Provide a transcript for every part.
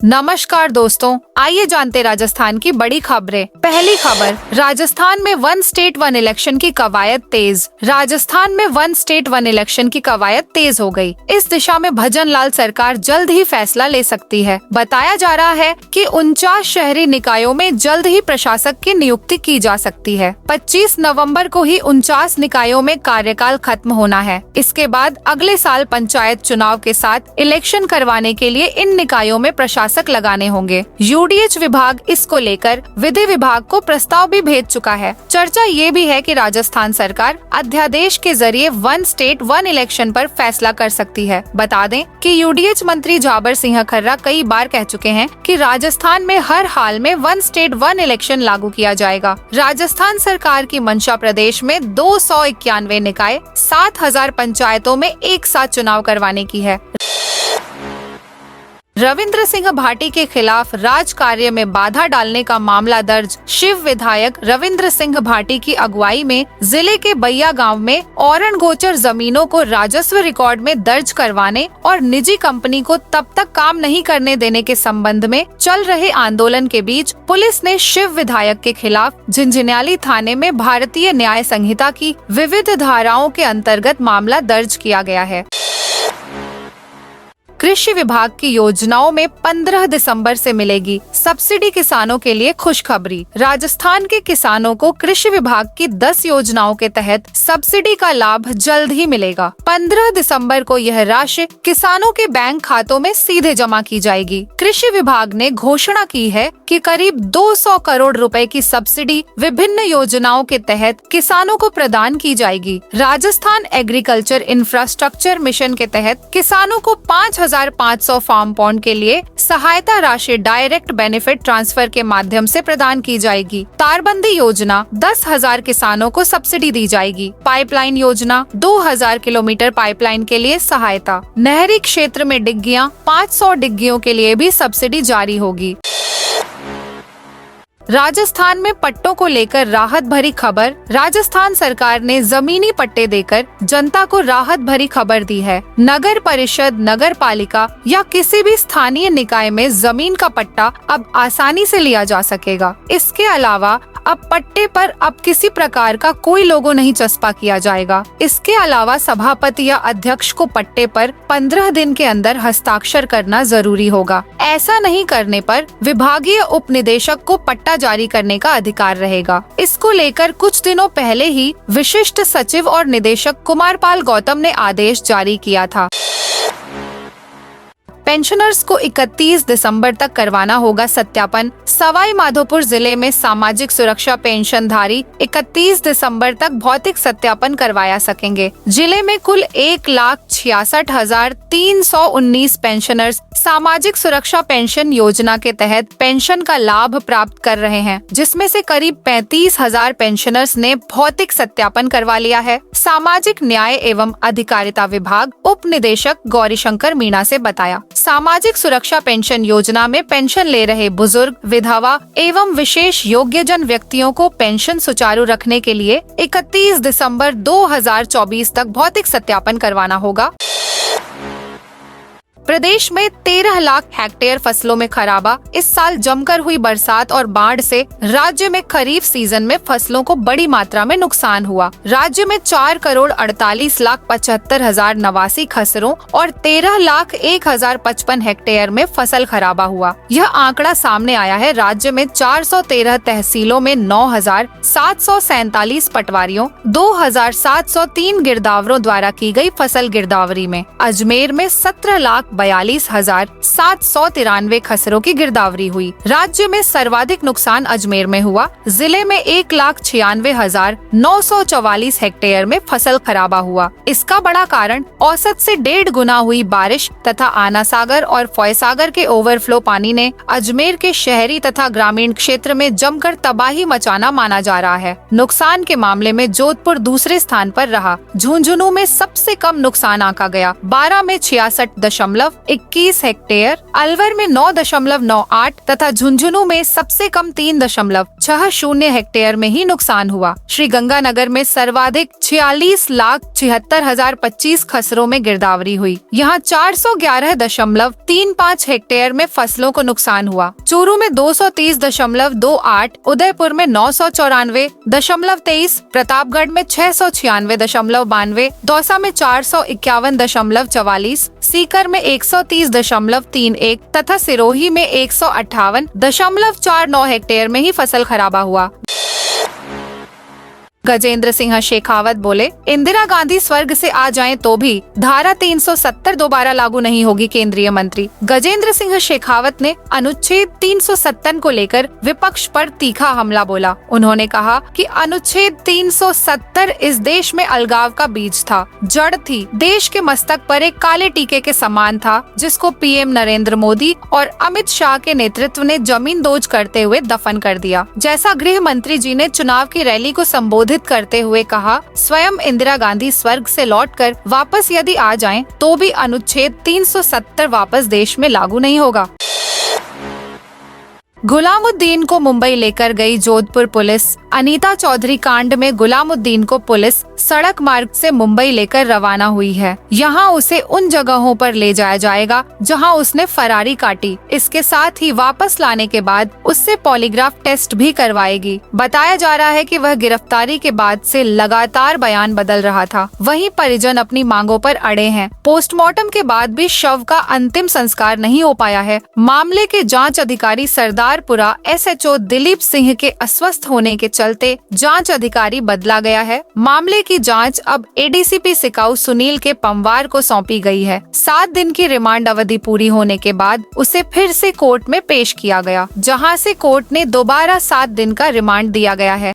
नमस्कार दोस्तों, आइए जानते राजस्थान की बड़ी खबरें। पहली खबर, राजस्थान में वन स्टेट वन इलेक्शन की कवायद तेज। राजस्थान में वन स्टेट वन इलेक्शन की कवायद तेज हो गई। इस दिशा में भजन लाल सरकार जल्द ही फैसला ले सकती है। बताया जा रहा है कि 49 शहरी निकायों में जल्द ही प्रशासक की नियुक्ति की जा सकती है। 25 नवंबर को ही 49 निकायों में कार्यकाल खत्म होना है। इसके बाद अगले साल पंचायत चुनाव के साथ इलेक्शन करवाने के लिए इन निकायों में प्रशासक लगाने होंगे। यूडीएच विभाग इसको लेकर विधि विभाग को प्रस्ताव भी भेज चुका है। चर्चा ये भी है कि राजस्थान सरकार अध्यादेश के जरिए वन स्टेट वन इलेक्शन पर फैसला कर सकती है। बता दें कि यूडीएच मंत्री जाबर सिंह खर्रा कई बार कह चुके हैं कि राजस्थान में हर हाल में वन स्टेट वन इलेक्शन लागू किया जाएगा। राजस्थान सरकार की मंशा प्रदेश में 291 निकाय 7000 पंचायतों में एक साथ चुनाव करवाने की है। रविंद्र सिंह भाटी के खिलाफ राजकार्य में बाधा डालने का मामला दर्ज। शिव विधायक रविंद्र सिंह भाटी की अगुवाई में जिले के बैया गांव में औरण गोचर जमीनों को राजस्व रिकॉर्ड में दर्ज करवाने और निजी कंपनी को तब तक काम नहीं करने देने के संबंध में चल रहे आंदोलन के बीच पुलिस ने शिव विधायक के खिलाफ झिंझिन्याली थाने में भारतीय न्याय संहिता की विविध धाराओं के अंतर्गत मामला दर्ज किया गया है। कृषि विभाग की योजनाओं में 15 दिसंबर से मिलेगी सब्सिडी। किसानों के लिए खुशखबरी। राजस्थान के किसानों को कृषि विभाग की 10 योजनाओं के तहत सब्सिडी का लाभ जल्द ही मिलेगा। 15 दिसंबर को यह राशि किसानों के बैंक खातों में सीधे जमा की जाएगी। कृषि विभाग ने घोषणा की है कि करीब 200 करोड़ रुपए की सब्सिडी विभिन्न योजनाओं के तहत किसानों को प्रदान की जाएगी। राजस्थान एग्रीकल्चर इंफ्रास्ट्रक्चर मिशन के तहत किसानों को 5500 फार्म पॉन्ड के लिए सहायता राशि डायरेक्ट बेनिफिट ट्रांसफर के माध्यम से प्रदान की जाएगी। तारबंदी योजना 10,000 किसानों को सब्सिडी दी जाएगी। पाइपलाइन योजना 2000 किलोमीटर पाइपलाइन के लिए सहायता। नहरी क्षेत्र में डिग्गियां 500 डिग्गियों के लिए भी सब्सिडी जारी होगी। राजस्थान में पट्टों को लेकर राहत भरी खबर। राजस्थान सरकार ने जमीनी पट्टे देकर जनता को राहत भरी खबर दी है। नगर परिषद, नगर पालिका या किसी भी स्थानीय निकाय में जमीन का पट्टा अब आसानी से लिया जा सकेगा। इसके अलावा अब पट्टे पर अब किसी प्रकार का कोई लोगो नहीं चस्पा किया जाएगा। इसके अलावा सभापति या अध्यक्ष को पट्टे पर 15 दिन के अंदर हस्ताक्षर करना जरूरी होगा। ऐसा नहीं करने पर विभागीय उप निदेशक को पट्टा जारी करने का अधिकार रहेगा। इसको लेकर कुछ दिनों पहले ही विशिष्ट सचिव और निदेशक कुमारपाल गौतम ने आदेश जारी किया था। पेंशनर्स को 31 दिसंबर तक करवाना होगा सत्यापन। सवाई माधोपुर जिले में सामाजिक सुरक्षा पेंशनधारी 31 दिसंबर तक भौतिक सत्यापन करवाया सकेंगे। जिले में कुल 1,66,319 पेंशनर्स सामाजिक सुरक्षा पेंशन योजना के तहत पेंशन का लाभ प्राप्त कर रहे हैं, जिसमें से करीब 35,000 पेंशनर्स ने भौतिक सत्यापन करवा लिया है। सामाजिक न्याय एवं अधिकारिता विभाग उप निदेशक गौरीशंकर मीणा से बताया, सामाजिक सुरक्षा पेंशन योजना में पेंशन ले रहे बुजुर्ग, विधवा एवं विशेष योग्यजन व्यक्तियों को पेंशन सुचारू रखने के लिए 31 दिसंबर 2024 तक भौतिक सत्यापन करवाना होगा। प्रदेश में 13 लाख हेक्टेयर फसलों में खराबा। इस साल जमकर हुई बरसात और बाढ़ से राज्य में खरीफ सीजन में फसलों को बड़ी मात्रा में नुकसान हुआ। राज्य में 4,48,75,000 नवासी खसरों और 13,01,055 हेक्टेयर में फसल खराबा हुआ। यह आंकड़ा सामने आया है राज्य में 413 तहसीलों में 9,747 पटवारियों, 2,703 गिरदावरों द्वारा की गई फसल गिरदावरी में। अजमेर में 17,42,793 खसरों की गिरदावरी हुई। राज्य में सर्वाधिक नुकसान अजमेर में हुआ। जिले में 1,96,944 हेक्टेयर में फसल खराबा हुआ। इसका बड़ा कारण औसत से 1.5 गुना हुई बारिश तथा आना सागर और फॉयसागर के ओवरफ्लो पानी ने अजमेर के शहरी तथा ग्रामीण क्षेत्र में जमकर तबाही मचाना माना जा रहा है। नुकसान के मामले में जोधपुर दूसरे स्थान पर रहा। झुंझुनू में सबसे कम नुकसान आंका गया। 12 में 66.5 9.21 हेक्टेयर, अलवर में 9.98 तथा झुंझुनू में सबसे कम 3.60 हेक्टेयर में ही नुकसान हुआ। श्री गंगानगर में सर्वाधिक 46,76,025 खसरों में गिरदावरी हुई। यहाँ 411.35 हेक्टेयर में फसलों को नुकसान हुआ। चूरू में 230.28, उदयपुर में 994.23, प्रतापगढ़ में 696.92, दौसा में 451.44, सीकर में 130.31 तथा सिरोही में 158.49 हेक्टेयर में ही फसल खराबा हुआ। गजेंद्र सिंह शेखावत बोले, इंदिरा गांधी स्वर्ग से आ जाएं तो भी धारा 370 दोबारा लागू नहीं होगी। केंद्रीय मंत्री गजेंद्र सिंह शेखावत ने अनुच्छेद 370 को लेकर विपक्ष पर तीखा हमला बोला। उन्होंने कहा कि अनुच्छेद 370 इस देश में अलगाव का बीज था, जड़ थी, देश के मस्तक पर एक काले टीके के समान था, जिसको पीएम नरेंद्र मोदी और अमित शाह के नेतृत्व ने जमीन दोज करते हुए दफन कर दिया। जैसा गृह मंत्री जी ने चुनाव की रैली को संबोधित करते हुए कहा, स्वयं इंदिरा गांधी स्वर्ग से लौटकर वापस यदि आ जाएं, तो भी अनुच्छेद 370 वापस देश में लागू नहीं होगा। गुलामुद्दीन को मुंबई लेकर गई जोधपुर पुलिस। अनीता चौधरी कांड में गुलामुद्दीन को पुलिस सड़क मार्ग से मुंबई लेकर रवाना हुई है। यहाँ उसे उन जगहों पर ले जाया जाएगा जहाँ उसने फरारी काटी। इसके साथ ही वापस लाने के बाद उससे पॉलीग्राफ टेस्ट भी करवाएगी। बताया जा रहा है कि वह गिरफ्तारी के बाद से लगातार बयान बदल रहा था। वहीं परिजन अपनी मांगों पर अड़े हैं। पोस्टमार्टम के बाद भी शव का अंतिम संस्कार नहीं हो पाया है। मामले के जांच अधिकारी सरदारपुरा SHO दिलीप सिंह के अस्वस्थ होने के चलते जांच अधिकारी बदला गया है। मामले की जांच अब ADCP सिकाऊ सुनील के पंवार को सौंपी गई है। 7 दिन की रिमांड अवधि पूरी होने के बाद उसे फिर से कोर्ट में पेश किया गया, जहां से कोर्ट ने दोबारा 7 दिन का रिमांड दिया गया है।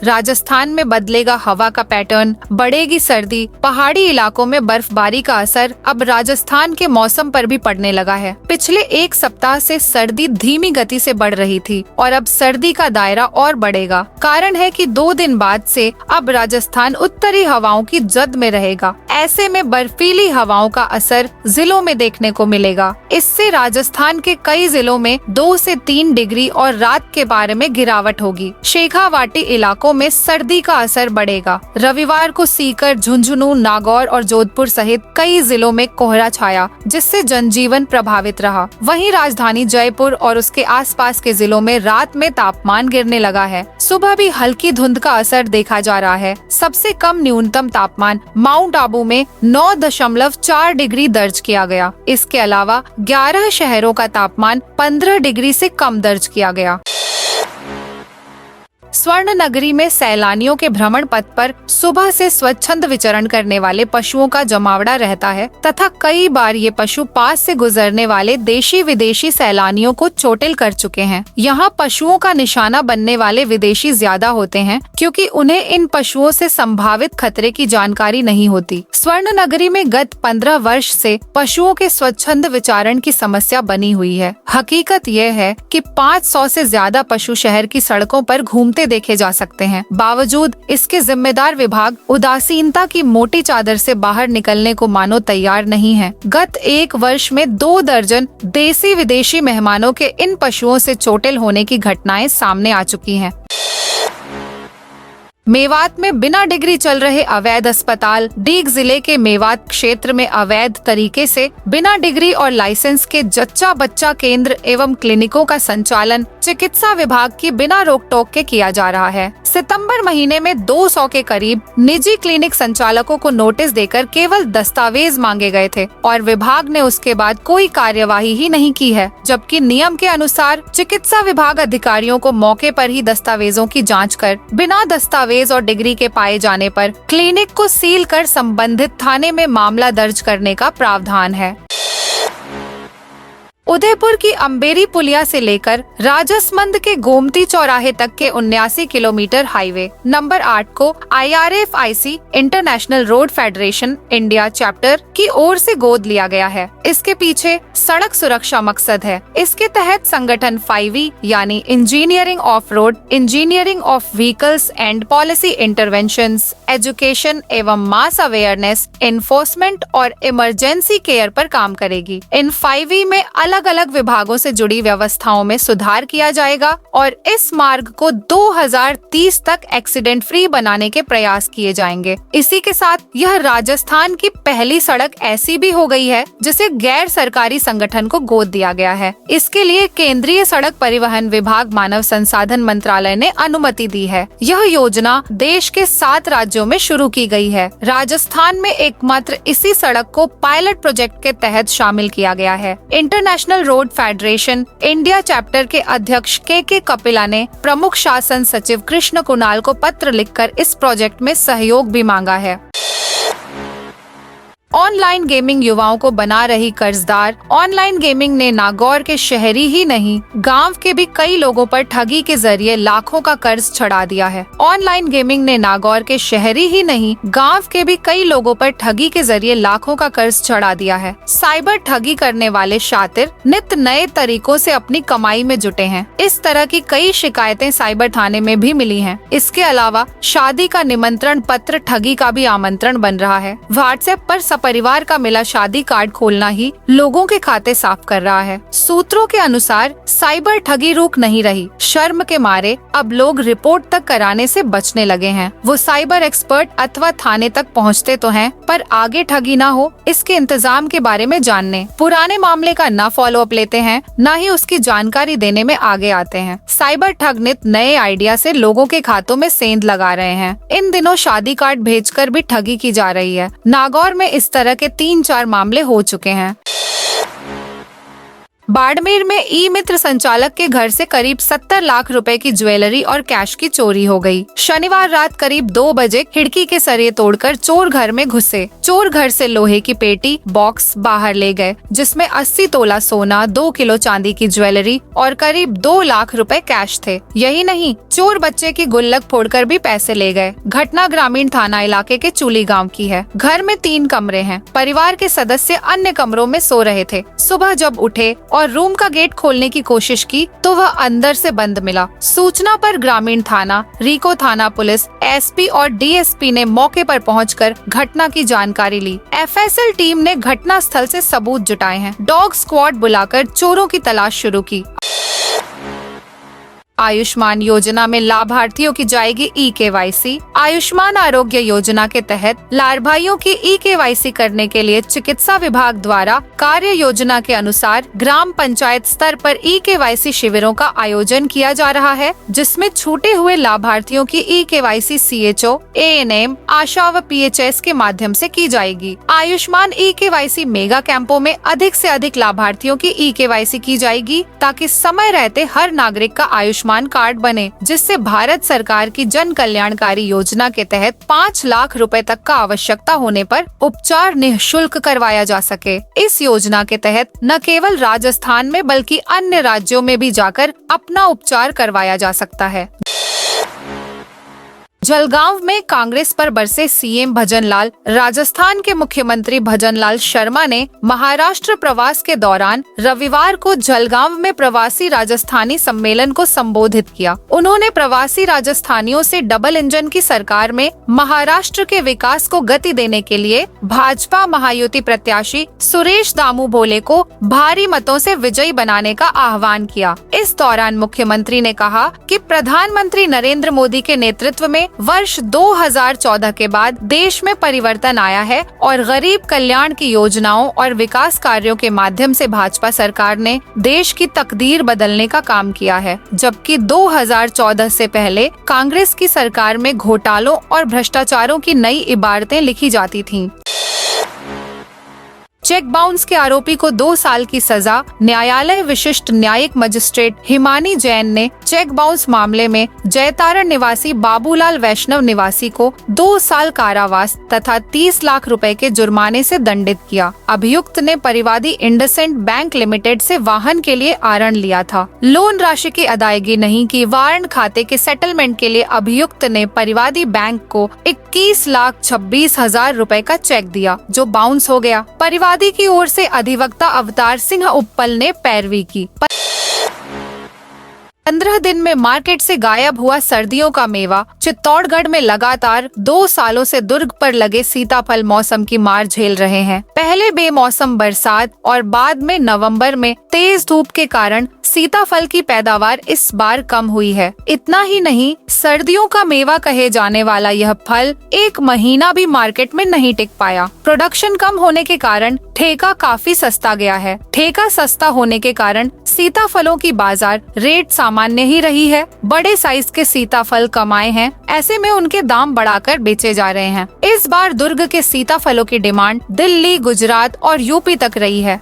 राजस्थान में बदलेगा हवा का पैटर्न, बढ़ेगी सर्दी। पहाड़ी इलाकों में बर्फबारी का असर अब राजस्थान के मौसम पर भी पड़ने लगा है। पिछले 1 सप्ताह से सर्दी धीमी गति से बढ़ रही थी और अब सर्दी का दायरा और बढ़ेगा। कारण है कि 2 दिन बाद से अब राजस्थान उत्तरी हवाओं की जद में रहेगा। ऐसे में बर्फीली हवाओं का असर जिलों में देखने को मिलेगा। इससे राजस्थान के कई जिलों में 2 से 3 डिग्री और रात के पारे में गिरावट होगी। शेखावाटी इलाकों में सर्दी का असर बढ़ेगा। रविवार को सीकर, झुंझुनू, नागौर और जोधपुर सहित कई जिलों में कोहरा छाया, जिससे जनजीवन प्रभावित रहा। वहीं राजधानी जयपुर और उसके आसपास के जिलों में रात में तापमान गिरने लगा है। सुबह भी हल्की धुंध का असर देखा जा रहा है। सबसे कम न्यूनतम तापमान माउंट आबू में 9.4 डिग्री दर्ज किया गया। इसके अलावा 11 शहरों का तापमान 15 डिग्री से कम दर्ज किया गया। स्वर्ण नगरी में सैलानियों के भ्रमण पथ पर सुबह से स्वच्छंद विचरण करने वाले पशुओं का जमावड़ा रहता है तथा कई बार ये पशु पास से गुजरने वाले देशी विदेशी सैलानियों को चोटिल कर चुके हैं। यहाँ पशुओं का निशाना बनने वाले विदेशी ज्यादा होते हैं, क्योंकि उन्हें इन पशुओं से संभावित खतरे की जानकारी नहीं होती। स्वर्ण नगरी में गत 15 वर्ष से पशुओं के स्वच्छंद विचरण की समस्या बनी हुई है। हकीकत यह है कि 500 से ज्यादा पशु शहर की सड़कों पर घूमते देखे जा सकते हैं। बावजूद इसके जिम्मेदार विभाग उदासीनता की मोटी चादर से बाहर निकलने को मानो तैयार नहीं है। गत 1 वर्ष में 2 दर्जन देसी विदेशी मेहमानों के इन पशुओं से चोटिल होने की घटनाएं सामने आ चुकी हैं। मेवात में बिना डिग्री चल रहे अवैध अस्पताल। डीग जिले के मेवात क्षेत्र में अवैध तरीके से बिना डिग्री और लाइसेंस के जच्चा बच्चा केंद्र एवं क्लिनिकों का संचालन चिकित्सा विभाग की बिना रोक टोक के किया जा रहा है। सितंबर महीने में 200 के करीब निजी क्लिनिक संचालकों को नोटिस देकर केवल दस्तावेज मांगे गए थे और विभाग ने उसके बाद कोई कार्यवाही ही नहीं की है, जबकि नियम के अनुसार चिकित्सा विभाग अधिकारियों को मौके पर ही दस्तावेजों की जांच कर बिना दस्तावेज और डिग्री के पाए जाने पर क्लिनिक को सील कर संबंधित थाने में मामला दर्ज करने का प्रावधान है। उदयपुर की अम्बेरी पुलिया से लेकर राजसमंद के गोमती चौराहे तक के 79 किलोमीटर हाईवे। नंबर 8 को IRFIC international road federation India chapter की ओर से गोद लिया गया है। इसके पीछे सड़क सुरक्षा मकसद है। इसके तहत संगठन 5E यानी engineering of road, engineering of vehicles and policy interventions, education एवं मास अवेयरनेस, एनफोर्समेंट और इमरजेंसी केयर पर काम करेगी। इन 5E में अलग अलग विभागों से जुड़ी व्यवस्थाओं में सुधार किया जाएगा और इस मार्ग को 2030 तक एक्सीडेंट फ्री बनाने के प्रयास किए जाएंगे। इसी के साथ यह राजस्थान की पहली सड़क ऐसी भी हो गई है जिसे गैर सरकारी संगठन को गोद दिया गया है। इसके लिए केंद्रीय सड़क परिवहन विभाग मानव संसाधन मंत्रालय ने अनुमति दी है। यह योजना देश के 7 राज्यों में शुरू की गई है। राजस्थान में एकमात्र इसी सड़क को पायलट प्रोजेक्ट के तहत शामिल किया गया है। International road federation India chapter के अध्यक्ष के कपिला ने प्रमुख शासन सचिव कृष्ण कुणाल को पत्र लिखकर इस प्रोजेक्ट में सहयोग भी मांगा है। ऑनलाइन गेमिंग युवाओं को बना रही कर्जदार। ऑनलाइन गेमिंग ने नागौर के शहरी ही नहीं, गांव के भी कई लोगों पर ठगी के जरिए लाखों का कर्ज चढ़ा दिया है। ऑनलाइन गेमिंग ने नागौर के शहरी ही नहीं, गांव के भी कई लोगों पर ठगी के जरिए लाखों का कर्ज चढ़ा दिया है। साइबर ठगी करने वाले शातिर नित नए तरीकों से अपनी कमाई में जुटे हैं। इस तरह की कई शिकायतें साइबर थाने में भी मिली हैं। इसके अलावा शादी का निमंत्रण पत्र ठगी का भी आमंत्रण बन रहा है। व्हाट्सएप पर परिवार का मिला शादी कार्ड खोलना ही लोगों के खाते साफ कर रहा है। सूत्रों के अनुसार साइबर ठगी रुक नहीं रही। शर्म के मारे अब लोग रिपोर्ट तक कराने से बचने लगे हैं। वो साइबर एक्सपर्ट अथवा थाने तक पहुंचते तो हैं, पर आगे ठगी ना हो इसके इंतजाम के बारे में जानने पुराने मामले का न फॉलो अप लेते हैं, न ही उसकी जानकारी देने में आगे आते हैं। साइबर ठग नित नए आइडिया से लोगों के खातों में सेंध लगा रहे हैं। इन दिनों शादी कार्ड भेजकर भी ठगी की जा रही है। नागौर में इस तरह के 3-4 मामले हो चुके हैं। बाड़मेर में ई मित्र संचालक के घर से करीब 70 लाख रुपए की ज्वेलरी और कैश की चोरी हो गई। शनिवार रात करीब 2 बजे खिड़की के सरिये तोड़कर चोर घर में घुसे। चोर घर से लोहे की पेटी बॉक्स बाहर ले गए, जिसमें 80 तोला सोना, 2 किलो चांदी की ज्वेलरी और करीब 2 लाख रुपए कैश थे। यही नहीं, चोर बच्चे की गुल्लक फोड़कर भी पैसे ले गए। घटना ग्रामीण थाना इलाके के चूली गाँव की है। घर में 3 कमरे हैं। परिवार के सदस्य अन्य कमरों में सो रहे थे। सुबह जब उठे और रूम का गेट खोलने की कोशिश की तो वह अंदर से बंद मिला। सूचना पर ग्रामीण थाना, रीको थाना पुलिस, एसपी और डीएसपी ने मौके पर पहुंचकर घटना की जानकारी ली। एफएसएल टीम ने घटना स्थल से सबूत जुटाए हैं। डॉग स्क्वाड बुलाकर चोरों की तलाश शुरू की। आयुष्मान योजना में लाभार्थियों की जाएगी eKYC। आयुष्मान आरोग्य योजना के तहत लाभार्थियों की eKYC करने के लिए चिकित्सा विभाग द्वारा कार्य योजना के अनुसार ग्राम पंचायत स्तर पर eKYC शिविरों का आयोजन किया जा रहा है, जिसमें छूटे हुए लाभार्थियों की eKYC CHO, ANM, आशा व PHS के माध्यम से की जाएगी। आयुष्मान eKYC मेगा कैंपों में अधिक से अधिक लाभार्थियों की eKYC की जाएगी, ताकि समय रहते हर नागरिक का आयुष्मान कार्ड बने, जिससे भारत सरकार की जन कल्याणकारी योजना के तहत 5 लाख रुपए तक का आवश्यकता होने पर उपचार निःशुल्क करवाया जा सके। इस योजना के तहत न केवल राजस्थान में बल्कि अन्य राज्यों में भी जाकर अपना उपचार करवाया जा सकता है। जलगांव में कांग्रेस पर बरसे सीएम भजनलाल। राजस्थान के मुख्यमंत्री भजनलाल शर्मा ने महाराष्ट्र प्रवास के दौरान रविवार को जलगांव में प्रवासी राजस्थानी सम्मेलन को संबोधित किया। उन्होंने प्रवासी राजस्थानियों से डबल इंजन की सरकार में महाराष्ट्र के विकास को गति देने के लिए भाजपा महायुति प्रत्याशी सुरेश दामू भोले को भारी मतों से विजयी बनाने का आह्वान किया। इस दौरान मुख्यमंत्री ने कहा कि प्रधानमंत्री नरेंद्र मोदी के नेतृत्व में वर्ष 2014 के बाद देश में परिवर्तन आया है और गरीब कल्याण की योजनाओं और विकास कार्यों के माध्यम से भाजपा सरकार ने देश की तकदीर बदलने का काम किया है, जबकि 2014 से पहले कांग्रेस की सरकार में घोटालों और भ्रष्टाचारों की नई इबारतें लिखी जाती थीं। चेक बाउंस के आरोपी को 2 साल की सजा। न्यायालय विशिष्ट न्यायिक मजिस्ट्रेट हिमानी जैन ने चेक बाउंस मामले में जयतारण निवासी बाबूलाल वैष्णव निवासी को 2 साल कारावास तथा 30 लाख रुपए के जुर्माने से दंडित किया। अभियुक्त ने परिवादी इंडसेंड बैंक लिमिटेड से वाहन के लिए आरण लिया था। लोन राशि की अदायगी नहीं की। वारंट खाते के सेटलमेंट के लिए अभियुक्त ने परिवादी बैंक को 21,26,000 रुपए का चेक दिया, जो बाउंस हो गया। परिवादी की ओर से अधिवक्ता अवतार सिंह उप्पल ने पैरवी की। 15 दिन में मार्केट से गायब हुआ सर्दियों का मेवा। चित्तौड़गढ़ में लगातार 2 सालों से दुर्ग पर लगे सीताफल मौसम की मार झेल रहे हैं। पहले बेमौसम बरसात और बाद में नवंबर में तेज धूप के कारण सीताफल की पैदावार इस बार कम हुई है। इतना ही नहीं, सर्दियों का मेवा कहे जाने वाला यह फल 1 महीना भी मार्केट में नहीं टिक पाया। प्रोडक्शन कम होने के कारण ठेका काफी सस्ता गया है। ठेका सस्ता होने के कारण सीताफलों की बाजार रेट सामान्य ही रही है। बड़े साइज के सीताफल कम आए हैं, ऐसे में उनके दाम बढ़ाकर बेचे जा रहे हैं। इस बार दुर्ग के सीताफलों की डिमांड दिल्ली, गुजरात और यूपी तक रही है।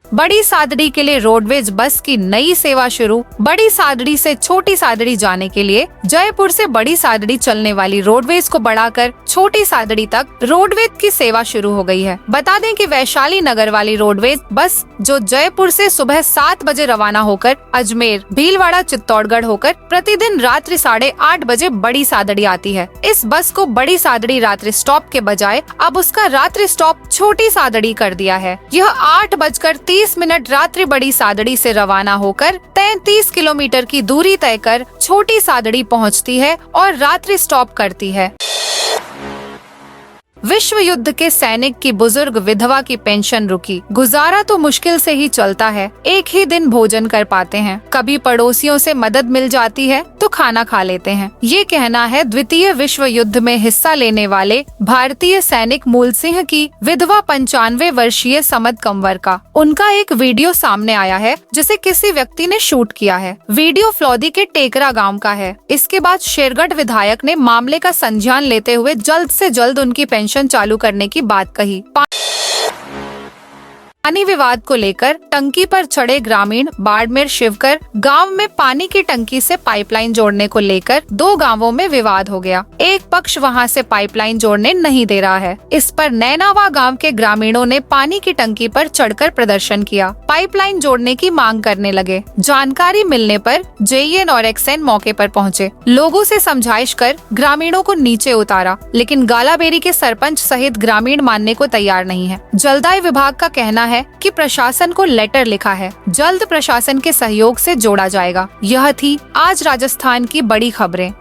बड़ी सादड़ी के लिए रोडवेज बस की नई सेवा शुरू। बड़ी सादड़ी से छोटी सादड़ी जाने के लिए जयपुर से बड़ी सादड़ी चलने वाली रोडवेज को बढ़ाकर छोटी सादड़ी तक रोडवेज की सेवा शुरू हो गई है। बता दें कि वैशाली नगर वाली रोडवेज बस जो जयपुर से सुबह 7 बजे रवाना होकर अजमेर, भीलवाड़ा, चित्तौड़गढ़ होकर प्रतिदिन रात्रि 8:30 बजे बड़ी सादड़ी आती है। इस बस को बड़ी सादड़ी रात्रि स्टॉप के बजाय अब उसका रात्रि स्टॉप छोटी सादड़ी कर दिया है। यह 8:30 रात्रि बड़ी सादड़ी से रवाना होकर 33 किलोमीटर की दूरी तय कर छोटी सादड़ी पहुंचती है और रात्रि स्टॉप करती है। विश्व युद्ध के सैनिक की बुजुर्ग विधवा की पेंशन रुकी। गुजारा तो मुश्किल से ही चलता है, एक ही दिन भोजन कर पाते हैं। कभी पड़ोसियों से मदद मिल जाती है तो खाना खा लेते हैं। ये कहना है द्वितीय विश्व युद्ध में हिस्सा लेने वाले भारतीय सैनिक मूल सिंह की विधवा 95 वर्षीय समद कंवर का। उनका एक वीडियो सामने आया है जिसे किसी व्यक्ति ने शूट किया है। वीडियो फ्लौदी के टेकरा गाँव का है। इसके बाद शेरगढ़ विधायक ने मामले का संज्ञान लेते हुए जल्द से जल्द उनकी पेंशन चालू करने की बात कही। पानी विवाद को लेकर टंकी पर चढ़े ग्रामीण। बाड़मेर शिवकर गांव में पानी की टंकी से पाइपलाइन जोड़ने को लेकर 2 गांवों में विवाद हो गया। एक पक्ष वहां से पाइपलाइन जोड़ने नहीं दे रहा है। इस पर नैनावा गांव के ग्रामीणों ने पानी की टंकी पर चढ़कर प्रदर्शन किया, पाइपलाइन जोड़ने की मांग करने लगे। जानकारी मिलने पर जेईएन और एक्सएन मौके पर पहुंचे। लोगों से समझाइश कर ग्रामीणों को नीचे उतारा, लेकिन गालाबेरी के सरपंच सहित ग्रामीण मानने को तैयार नहीं है। जलदाय विभाग का कहना है कि प्रशासन को लेटर लिखा है, जल्द प्रशासन के सहयोग से जोड़ा जाएगा। यह थी आज राजस्थान की बड़ी खबरें।